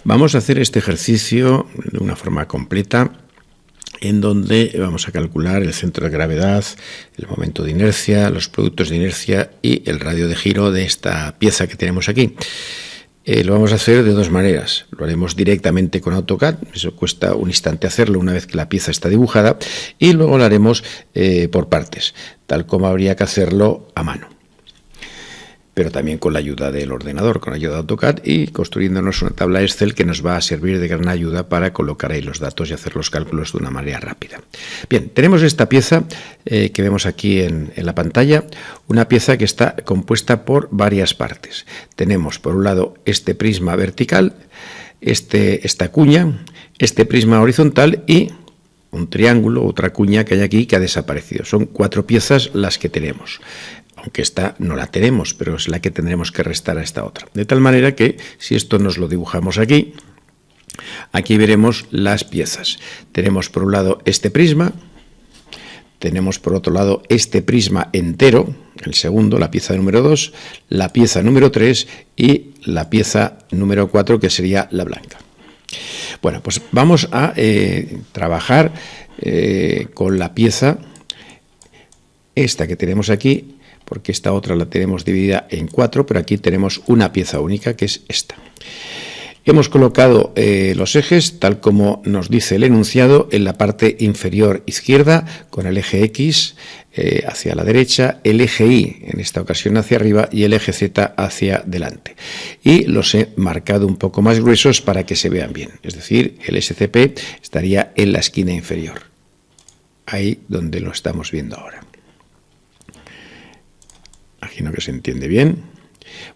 Vamos a hacer este ejercicio de una forma completa, en donde vamos a calcular el centro de gravedad, el momento de inercia, los productos de inercia y el radio de giro de esta pieza que tenemos aquí. Lo vamos a hacer de dos maneras. Lo haremos directamente con AutoCAD, eso cuesta un instante hacerlo una vez que la pieza está dibujada, y luego lo haremos por partes, tal como habría que hacerlo a mano, pero también con la ayuda del ordenador, con la ayuda de AutoCAD, y construyéndonos una tabla Excel que nos va a servir de gran ayuda para colocar ahí los datos y hacer los cálculos de una manera rápida. Bien, tenemos esta pieza que vemos aquí en la pantalla, una pieza que está compuesta por varias partes. Tenemos por un lado este prisma vertical, esta cuña, este prisma horizontal y un triángulo, otra cuña que hay aquí que ha desaparecido. Son 4 piezas las que tenemos. Aunque esta no la tenemos, pero es la que tendremos que restar a esta otra. De tal manera que, si esto nos lo dibujamos aquí, aquí veremos las piezas. Tenemos por un lado este prisma, tenemos por otro lado este prisma entero, el segundo, la pieza número 2, la pieza número 3 y la pieza número 4, que sería la blanca. Bueno, pues vamos a trabajar con la pieza, esta que tenemos aquí, porque esta otra la tenemos dividida en 4, pero aquí tenemos una pieza única, que es esta. Hemos colocado los ejes, tal como nos dice el enunciado, en la parte inferior izquierda, con el eje X hacia la derecha, el eje Y en esta ocasión hacia arriba y el eje Z hacia delante. Y los he marcado un poco más gruesos para que se vean bien, es decir, el SCP estaría en la esquina inferior, ahí donde lo estamos viendo ahora. Imagino que se entiende bien.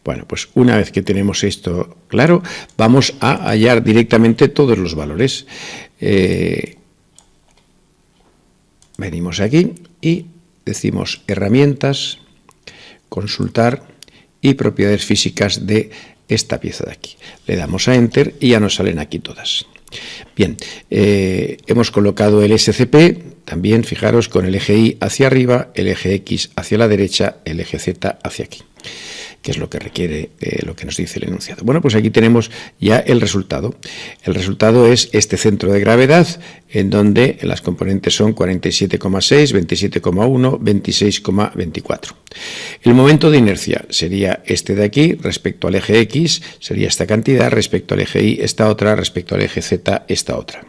Bueno, pues una vez que tenemos esto claro, vamos a hallar directamente todos los valores. Venimos aquí y decimos herramientas, consultar y propiedades físicas de esta pieza de aquí. Le damos a Enter y ya nos salen aquí todas. Bien, hemos colocado el SCP, también fijaros, con el eje Y hacia arriba, el eje X hacia la derecha, el eje Z hacia aquí, que es lo que requiere lo que nos dice el enunciado. Bueno, pues aquí tenemos ya el resultado. El resultado es este centro de gravedad, en donde las componentes son 47,6, 27,1, 26,24. El momento de inercia sería este de aquí, respecto al eje X, sería esta cantidad, respecto al eje Y, esta otra, respecto al eje Z, esta otra.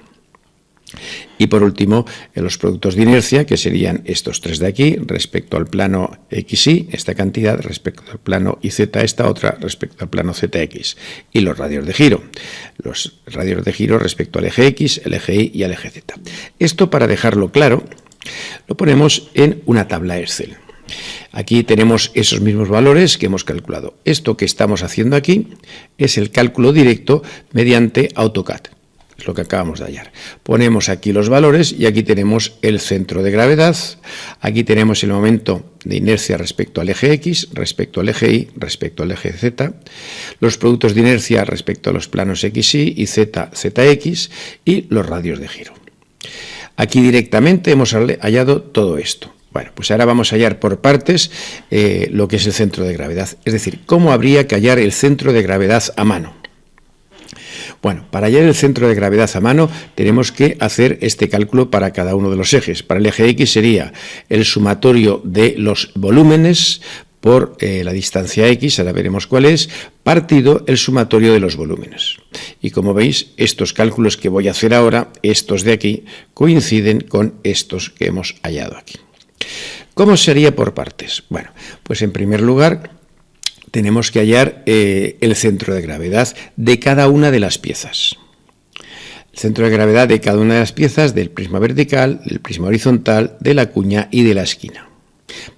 Y por último, los productos de inercia, que serían estos 3 de aquí, respecto al plano XY, esta cantidad, respecto al plano YZ, esta otra, respecto al plano ZX. Y los radios de giro. Los radios de giro respecto al eje X, el eje Y y al eje Z. Esto, para dejarlo claro, lo ponemos en una tabla Excel. Aquí tenemos esos mismos valores que hemos calculado. Esto que estamos haciendo aquí es el cálculo directo mediante AutoCAD. Es lo que acabamos de hallar. Ponemos aquí los valores y aquí tenemos el centro de gravedad, aquí tenemos el momento de inercia respecto al eje X, respecto al eje Y, respecto al eje Z, los productos de inercia respecto a los planos XY y Z, ZX y los radios de giro. Aquí directamente hemos hallado todo esto. Bueno, pues ahora vamos a hallar por partes lo que es el centro de gravedad, es decir, cómo habría que hallar el centro de gravedad a mano. Bueno, para hallar el centro de gravedad a mano tenemos que hacer este cálculo para cada uno de los ejes. Para el eje X sería el sumatorio de los volúmenes por la distancia X, ahora veremos cuál es, partido el sumatorio de los volúmenes. Y como veis, estos cálculos que voy a hacer ahora, estos de aquí, coinciden con estos que hemos hallado aquí. ¿Cómo sería por partes? Bueno, pues en primer lugar tenemos que hallar el centro de gravedad de cada una de las piezas. El centro de gravedad de cada una de las piezas del prisma vertical, del prisma horizontal, de la cuña y de la esquina.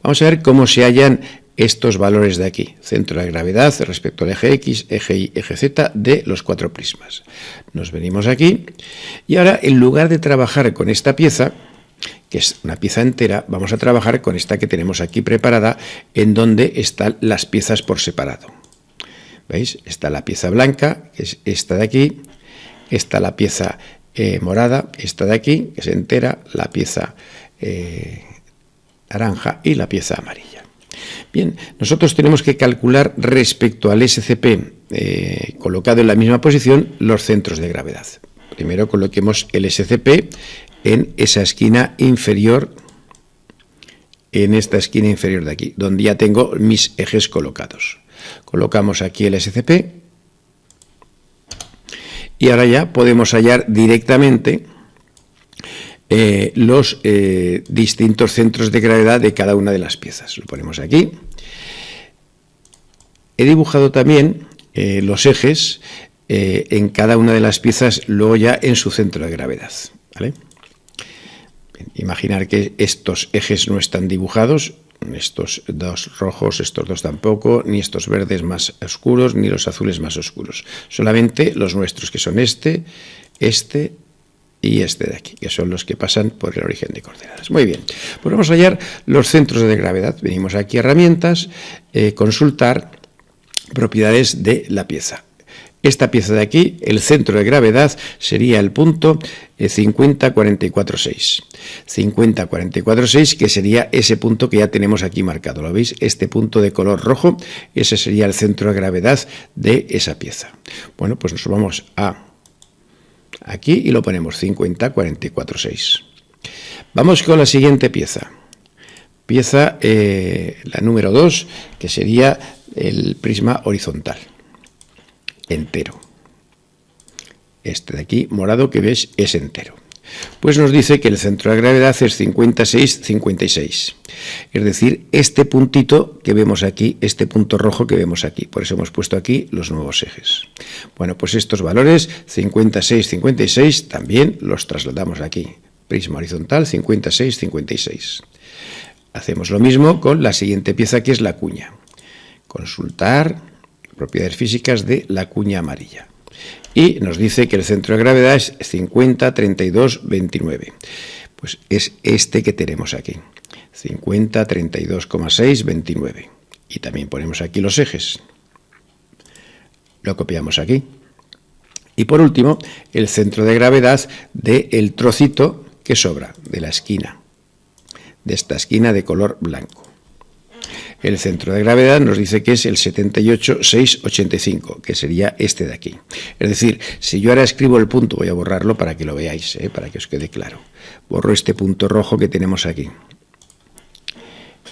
Vamos a ver cómo se hallan estos valores de aquí. Centro de gravedad respecto al eje X, eje Y, eje Z de los 4 prismas. Nos venimos aquí y ahora, en lugar de trabajar con esta pieza, que es una pieza entera, vamos a trabajar con esta que tenemos aquí preparada, en donde están las piezas por separado. ¿Veis? Está la pieza blanca, que es esta de aquí, está la pieza morada, esta de aquí, que es entera, la pieza naranja y la pieza amarilla. Bien, nosotros tenemos que calcular respecto al SCP colocado en la misma posición los centros de gravedad. Primero coloquemos el SCP en esa esquina inferior, en esta esquina inferior de aquí, donde ya tengo mis ejes colocados. Colocamos aquí el SCP y ahora ya podemos hallar directamente los distintos centros de gravedad de cada una de las piezas. Lo ponemos aquí. He dibujado también los ejes en cada una de las piezas, luego ya en su centro de gravedad, ¿vale? Bien, imaginar que estos ejes no están dibujados, estos dos rojos, estos dos tampoco, ni estos verdes más oscuros, ni los azules más oscuros. Solamente los nuestros, que son este y este de aquí, que son los que pasan por el origen de coordenadas. Muy bien, pues vamos a hallar los centros de gravedad. Venimos aquí a herramientas, consultar propiedades de la pieza. Esta pieza de aquí, el centro de gravedad sería el punto 50,44,6. 50,44,6, que sería ese punto que ya tenemos aquí marcado. ¿Lo veis? Este punto de color rojo, ese sería el centro de gravedad de esa pieza. Bueno, pues nos vamos a aquí y lo ponemos 50,44,6. Vamos con la siguiente pieza. Pieza, la número 2, que sería el prisma horizontal entero. Este de aquí, morado, que ves, es entero. Pues nos dice que el centro de gravedad es 56,56. Es decir, este puntito que vemos aquí, este punto rojo que vemos aquí. Por eso hemos puesto aquí los nuevos ejes. Bueno, pues estos valores, 56,56, también los trasladamos aquí. Prisma horizontal, 56,56. Hacemos lo mismo con la siguiente pieza, que es la cuña. Consultar propiedades físicas de la cuña amarilla. Y nos dice que el centro de gravedad es 50,32,29. Pues es este que tenemos aquí. 50,32,6,29. Y también ponemos aquí los ejes. Lo copiamos aquí. Y por último, el centro de gravedad del trocito que sobra, de la esquina. De esta esquina de color blanco. El centro de gravedad nos dice que es el 78,685, que sería este de aquí. Es decir, si yo ahora escribo el punto, voy a borrarlo para que lo veáis, para que os quede claro. Borro este punto rojo que tenemos aquí.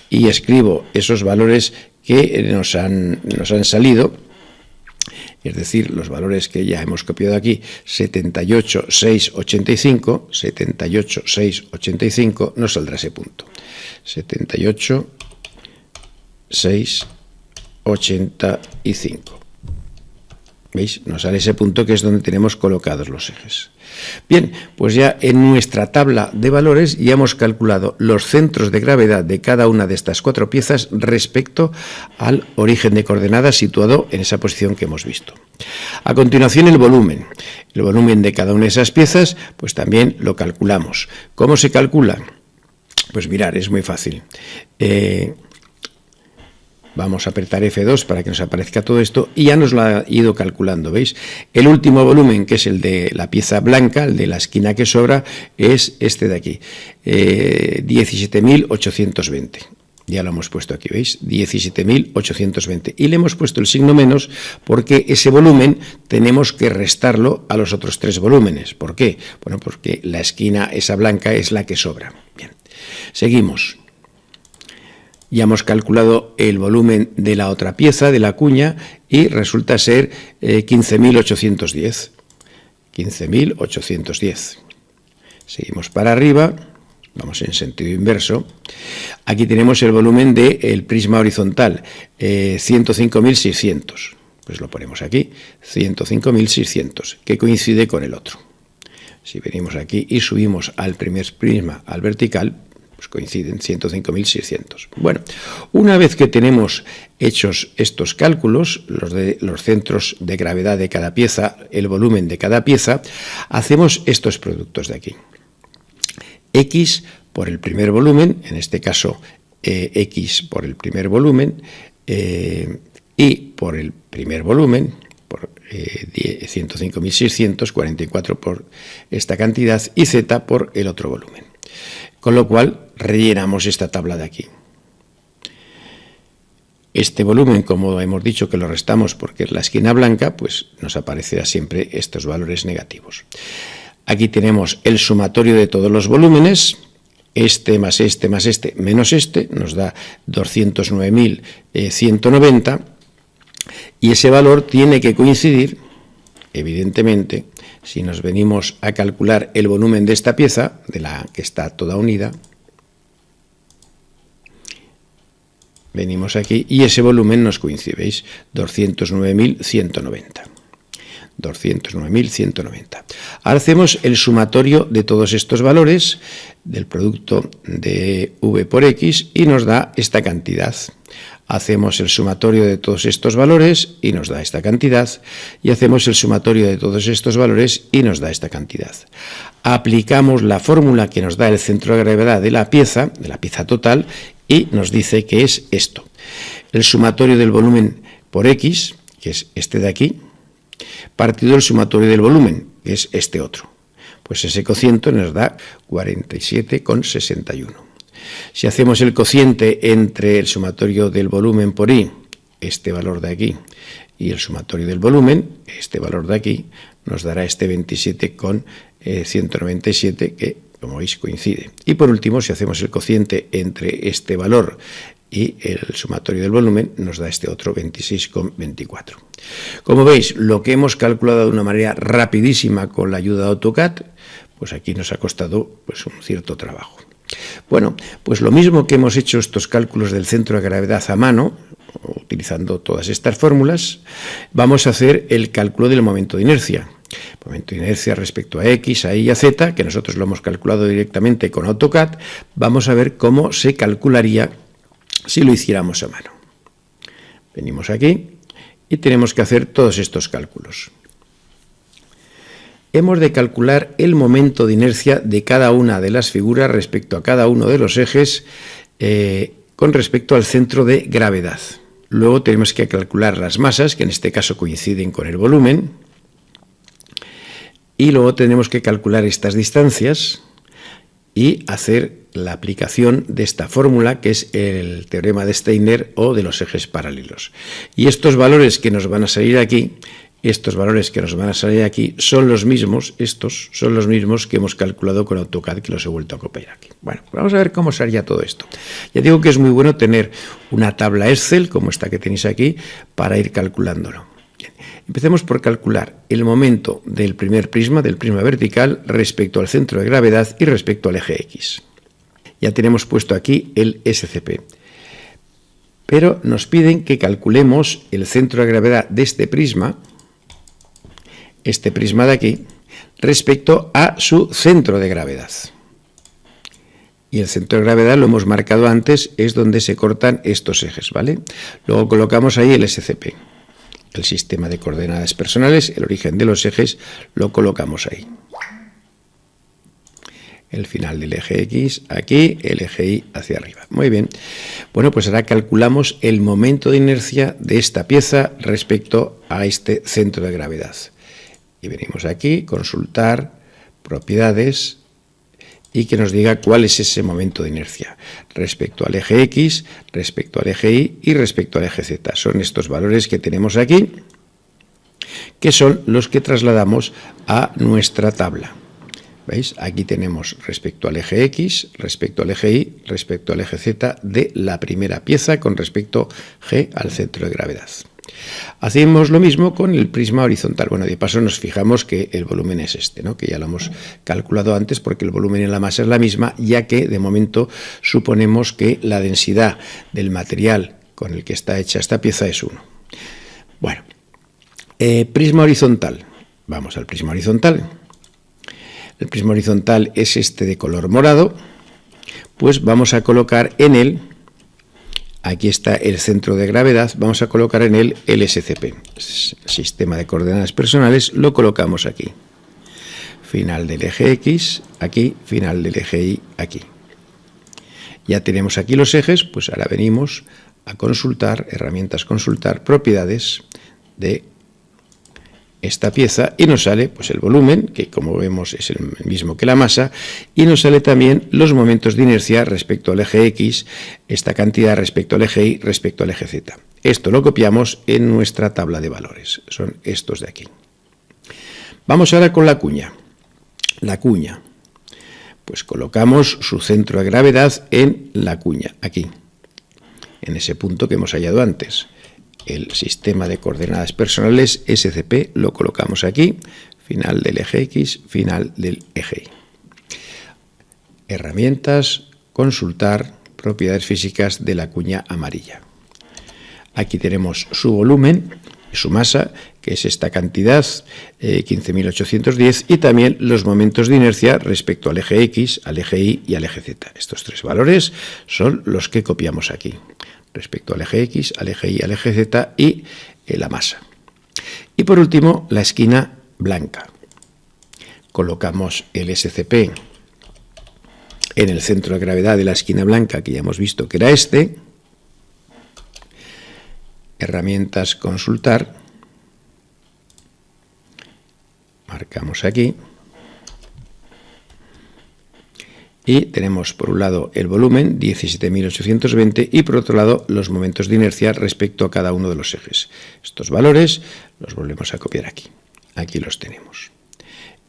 Y escribo esos valores que nos han salido, es decir, los valores que ya hemos copiado aquí, 78,685, 78,685, nos saldrá ese punto. 78,685. ¿Veis? Nos sale ese punto que es donde tenemos colocados los ejes. Bien, pues ya en nuestra tabla de valores ya hemos calculado los centros de gravedad de cada una de estas cuatro piezas respecto al origen de coordenadas situado en esa posición que hemos visto. A continuación, el volumen. El volumen de cada una de esas piezas, pues también lo calculamos. ¿Cómo se calcula? Pues mirar, es muy fácil. Vamos a apretar F2 para que nos aparezca todo esto y ya nos lo ha ido calculando, ¿veis? El último volumen, que es el de la pieza blanca, el de la esquina que sobra, es este de aquí, 17.820. Ya lo hemos puesto aquí, ¿veis? 17.820. Y le hemos puesto el signo menos porque ese volumen tenemos que restarlo a los otros tres volúmenes. ¿Por qué? Bueno, porque la esquina esa blanca es la que sobra. Bien, seguimos. Ya hemos calculado el volumen de la otra pieza, de la cuña, y resulta ser 15.810. 15.810. Seguimos para arriba, vamos en sentido inverso. Aquí tenemos el volumen del prisma horizontal, 105.600. Pues lo ponemos aquí, 105.600, que coincide con el otro. Si venimos aquí y subimos al primer prisma, al vertical, pues coinciden 105.600. Bueno, una vez que tenemos hechos estos cálculos, los centros de gravedad de cada pieza, el volumen de cada pieza, hacemos estos productos de aquí. X por el primer volumen, en este caso X por el primer volumen, Y por el primer volumen, por 105.600, 44 por esta cantidad, y Z por el otro volumen. Con lo cual rellenamos esta tabla de aquí. este volumen, como hemos dicho que lo restamos porque es la esquina blanca, pues nos aparecerá siempre estos valores negativos. Aquí tenemos el sumatorio de todos los volúmenes, este más este más este menos este, nos da 209.190, y ese valor tiene que coincidir, evidentemente, si nos venimos a calcular el volumen de esta pieza, de la que está toda unida, venimos aquí y ese volumen nos coincide, ¿veis? 209.190. 209.190. Ahora hacemos el sumatorio de todos estos valores del producto de V por X y nos da esta cantidad. Hacemos el sumatorio de todos estos valores y nos da esta cantidad, y hacemos el sumatorio de todos estos valores y nos da esta cantidad. Aplicamos la fórmula que nos da el centro de gravedad de la pieza total, y nos dice que es esto. El sumatorio del volumen por X, que es este de aquí, partido del sumatorio del volumen, que es este otro. Pues ese cociente nos da 47,61. Si hacemos el cociente entre el sumatorio del volumen por I, este valor de aquí, y el sumatorio del volumen, este valor de aquí, nos dará este 27,197, que, como veis, coincide. Y por último, si hacemos el cociente entre este valor y el sumatorio del volumen, nos da este otro 26,24. Como veis, lo que hemos calculado de una manera rapidísima con la ayuda de AutoCAD, pues aquí nos ha costado pues, un cierto trabajo. Bueno, pues lo mismo que hemos hecho estos cálculos del centro de gravedad a mano, utilizando todas estas fórmulas, vamos a hacer el cálculo del momento de inercia. Momento de inercia respecto a X, a Y y a Z, que nosotros lo hemos calculado directamente con AutoCAD. Vamos a ver cómo se calcularía si lo hiciéramos a mano. Venimos aquí y tenemos que hacer todos estos cálculos. Hemos de calcular el momento de inercia de cada una de las figuras respecto a cada uno de los ejes con respecto al centro de gravedad. Luego tenemos que calcular las masas, que en este caso coinciden con el volumen, y luego tenemos que calcular estas distancias y hacer la aplicación de esta fórmula, que es el teorema de Steiner o de los ejes paralelos. Y estos valores que nos van a salir aquí, son los mismos, estos son los mismos que hemos calculado con AutoCAD, que los he vuelto a copiar aquí. Bueno, pues vamos a ver cómo se haría todo esto. Ya digo que es muy bueno tener una tabla Excel, como esta que tenéis aquí, para ir calculándolo. Bien. Empecemos por calcular el momento del primer prisma, del prisma vertical, respecto al centro de gravedad y respecto al eje X. Ya tenemos puesto aquí el SCP. Pero nos piden que calculemos el centro de gravedad de este prisma de aquí, respecto a su centro de gravedad. Y el centro de gravedad, lo hemos marcado antes, es donde se cortan estos ejes, ¿vale? Luego colocamos ahí el SCP, el sistema de coordenadas personales, el origen de los ejes, lo colocamos ahí. El final del eje X aquí, el eje Y hacia arriba. Muy bien. Bueno, pues ahora calculamos el momento de inercia de esta pieza respecto a este centro de gravedad. Y venimos aquí, consultar, propiedades, y que nos diga cuál es ese momento de inercia respecto al eje X, respecto al eje Y y respecto al eje Z. Son estos valores que tenemos aquí, que son los que trasladamos a nuestra tabla. ¿Veis? Aquí tenemos respecto al eje X, respecto al eje Y, respecto al eje Z de la primera pieza con respecto G al centro de gravedad. Hacemos lo mismo con el prisma horizontal. Bueno, de paso nos fijamos que el volumen es este, ¿no? Que ya lo hemos calculado antes porque el volumen y la masa es la misma, ya que de momento suponemos que la densidad del material con el que está hecha esta pieza es 1. Bueno, prisma horizontal. Vamos al prisma horizontal. El prisma horizontal es este de color morado. Pues vamos a colocar en él, aquí está el centro de gravedad, vamos a colocar en él el SCP, sistema de coordenadas personales, lo colocamos aquí. Final del eje X, aquí, final del eje Y, aquí. Ya tenemos aquí los ejes, pues ahora venimos a consultar, herramientas consultar, propiedades de esta pieza y nos sale pues el volumen, que como vemos es el mismo que la masa, y nos sale también los momentos de inercia respecto al eje X, esta cantidad respecto al eje Y, respecto al eje Z. Esto lo copiamos en nuestra tabla de valores, son estos de aquí. Vamos ahora con la cuña. La cuña, pues colocamos su centro de gravedad en la cuña, aquí, en ese punto que hemos hallado antes. El sistema de coordenadas personales SCP lo colocamos aquí, final del eje X, final del eje Y. Herramientas, consultar, propiedades físicas de la cuña amarilla. Aquí tenemos su volumen y su masa, que es esta cantidad, 15.810, y también los momentos de inercia respecto al eje X, al eje Y y al eje Z. Estos tres valores son los que copiamos aquí, respecto al eje X, al eje Y, al eje Z y la masa. Y por último, la esquina blanca. Colocamos el SCP en el centro de gravedad de la esquina blanca, que ya hemos visto que era este. Herramientas, consultar. Marcamos aquí. Y tenemos por un lado el volumen, 17.820, y por otro lado los momentos de inercia respecto a cada uno de los ejes. Estos valores los volvemos a copiar aquí. Aquí los tenemos.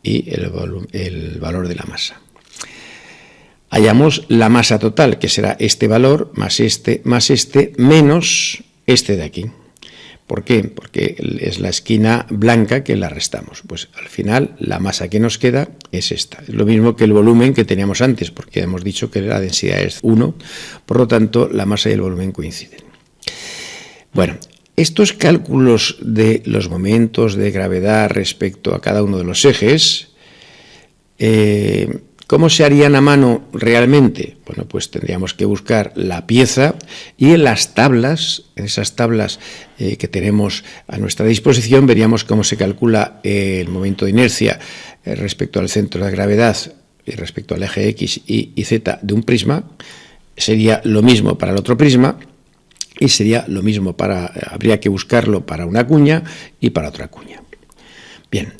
Y el valor de la masa. Hallamos la masa total, que será este valor más este, menos este de aquí. ¿Por qué? Porque es la esquina blanca que la restamos. Pues al final la masa que nos queda es esta. Es lo mismo que el volumen que teníamos antes, porque hemos dicho que la densidad es 1, por lo tanto la masa y el volumen coinciden. Bueno, estos cálculos de los momentos de gravedad respecto a cada uno de los ejes, ¿cómo se harían a mano realmente? Bueno, pues tendríamos que buscar la pieza y en las tablas, en esas tablas que tenemos a nuestra disposición, veríamos cómo se calcula el momento de inercia respecto al centro de gravedad y respecto al eje X y Z de un prisma. Sería lo mismo para el otro prisma y sería lo mismo habría que buscarlo para una cuña y para otra cuña. Bien.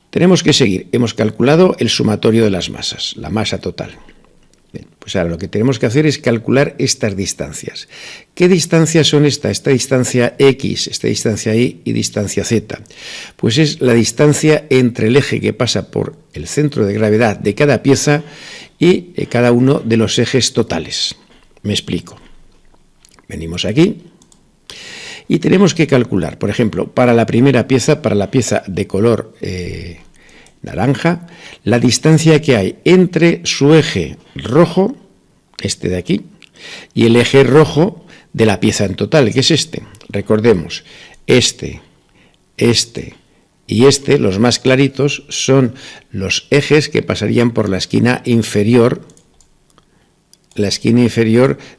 Tenemos que seguir. Hemos calculado el sumatorio de las masas, la masa total. Bien, pues ahora lo que tenemos que hacer es calcular estas distancias. ¿Qué distancias son estas? Esta distancia X, esta distancia Y y distancia Z. Pues es la distancia entre el eje que pasa por el centro de gravedad de cada pieza y cada uno de los ejes totales. Me explico. Venimos aquí. Y tenemos que calcular, por ejemplo, para la primera pieza, para la pieza de color naranja, la distancia que hay entre su eje rojo, este de aquí, y el eje rojo de la pieza en total, que es este. Recordemos, este y este, los más claritos, son los ejes que pasarían por la esquina inferior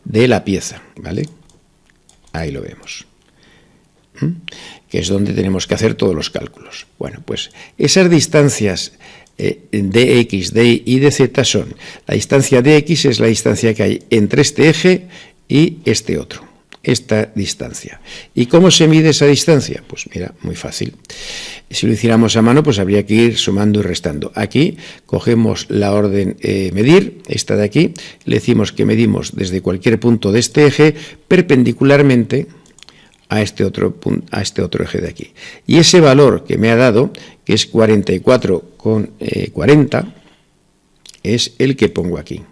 de la pieza, ¿vale? Ahí lo vemos. Que es donde tenemos que hacer todos los cálculos. Bueno, pues esas distancias de X, de Y y de Z son, la distancia de X es la distancia que hay entre este eje y este otro, esta distancia. ¿Y cómo se mide esa distancia? Pues mira, muy fácil. Si lo hiciéramos a mano, pues habría que ir sumando y restando. Aquí cogemos la orden medir, esta de aquí, le decimos que medimos desde cualquier punto de este eje perpendicularmente a este otro eje de aquí. Y ese valor que me ha dado, que es 44,40, es el que pongo aquí.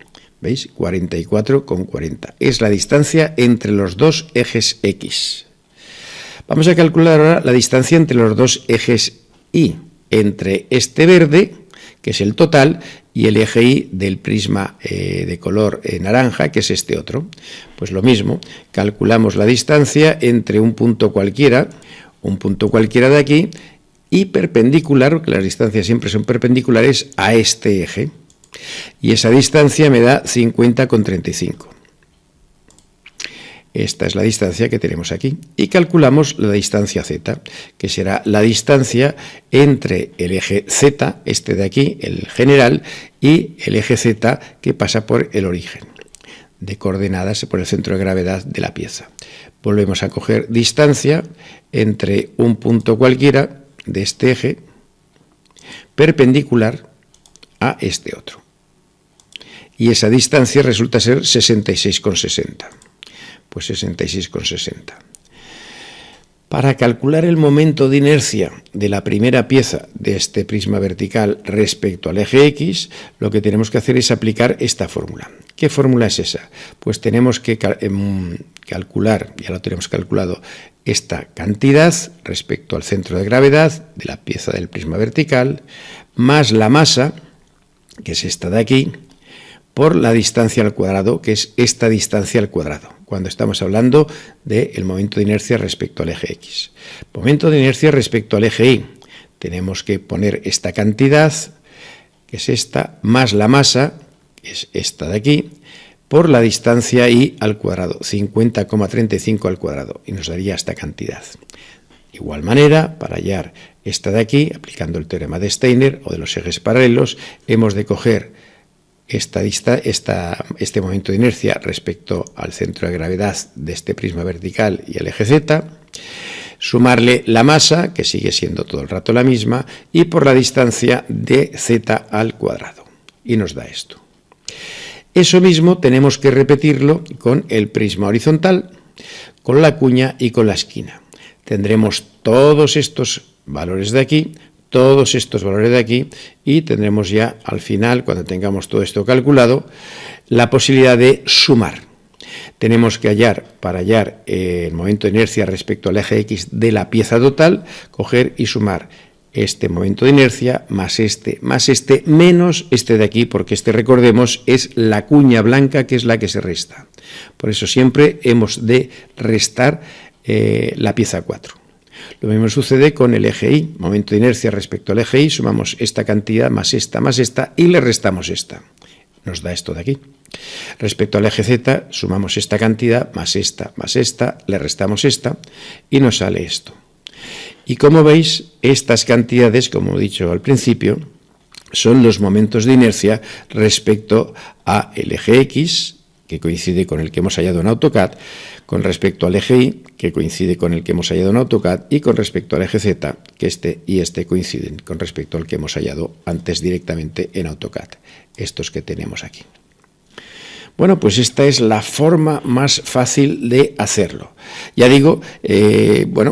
¿Veis? 44,40. Es la distancia entre los dos ejes X. Vamos a calcular ahora la distancia entre los dos ejes Y, entre este verde, que es el total, y el eje Y del prisma de color naranja, que es este otro. Pues lo mismo, calculamos la distancia entre un punto cualquiera de aquí, y perpendicular, porque las distancias siempre son perpendiculares, a este eje. Y esa distancia me da 50,35. Esta es la distancia que tenemos aquí. Y calculamos la distancia Z, que será la distancia entre el eje Z, este de aquí, el general, y el eje Z que pasa por el origen, de coordenadas por el centro de gravedad de la pieza. Volvemos a coger distancia entre un punto cualquiera, de este eje perpendicular a este otro. Y esa distancia resulta ser 66,60. Pues 66,60. Para calcular el momento de inercia de la primera pieza de este prisma vertical respecto al eje X, lo que tenemos que hacer es aplicar esta fórmula. ¿Qué fórmula es esa? Pues tenemos que calcular, ya lo tenemos calculado, esta cantidad respecto al centro de gravedad de la pieza del prisma vertical, más la masa, que es esta de aquí, por la distancia al cuadrado, que es esta distancia al cuadrado, cuando estamos hablando del momento de inercia respecto al eje X. Momento de inercia respecto al eje Y. Tenemos que poner esta cantidad, que es esta, más la masa, que es esta de aquí, por la distancia Y al cuadrado, 50,35 al cuadrado, y nos daría esta cantidad. De igual manera, para hallar esta de aquí, aplicando el teorema de Steiner o de los ejes paralelos, hemos de coger este momento de inercia respecto al centro de gravedad de este prisma vertical y el eje Z, sumarle la masa, que sigue siendo todo el rato la misma, y por la distancia de Z al cuadrado. Y nos da esto. Eso mismo tenemos que repetirlo con el prisma horizontal, con la cuña y con la esquina. Tendremos todos estos valores de aquí, todos estos valores de aquí, y tendremos ya al final, cuando tengamos todo esto calculado, la posibilidad de sumar. Tenemos que para hallar el momento de inercia respecto al eje X de la pieza total, coger y sumar este momento de inercia más este, menos este de aquí, porque este, recordemos, es la cuña blanca, que es la que se resta. Por eso siempre hemos de restar la pieza 4. Lo mismo sucede con el eje Y, momento de inercia respecto al eje Y, sumamos esta cantidad más esta, y le restamos esta. Nos da esto de aquí. Respecto al eje Z, sumamos esta cantidad más esta, le restamos esta, y nos sale esto. Y como veis, estas cantidades, como he dicho al principio, son los momentos de inercia respecto al eje X, que coincide con el que hemos hallado en AutoCAD, con respecto al eje Y, que coincide con el que hemos hallado en AutoCAD, y con respecto al eje Z, que este y este coinciden con respecto al que hemos hallado antes directamente en AutoCAD, estos que tenemos aquí. Bueno, pues esta es la forma más fácil de hacerlo. Ya digo,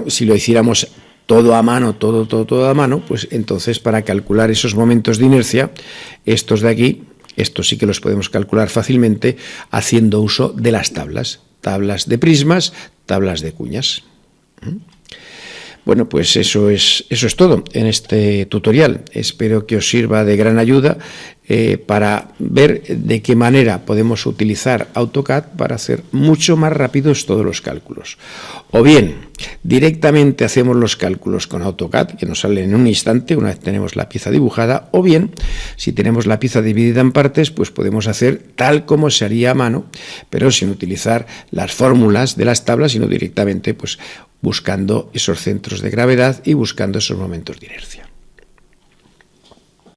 si lo hiciéramos todo a mano, todo a mano, pues entonces para calcular esos momentos de inercia, estos de aquí, estos sí que los podemos calcular fácilmente haciendo uso de las tablas de prismas, tablas de cuñas. Bueno, pues eso es todo en este tutorial. Espero que os sirva de gran ayuda para ver de qué manera podemos utilizar AutoCAD para hacer mucho más rápidos todos los cálculos. O bien, directamente hacemos los cálculos con AutoCAD, que nos salen en un instante una vez tenemos la pieza dibujada, o bien, si tenemos la pieza dividida en partes, pues podemos hacer tal como se haría a mano, pero sin utilizar las fórmulas de las tablas, sino directamente pues buscando esos centros de gravedad y buscando esos momentos de inercia.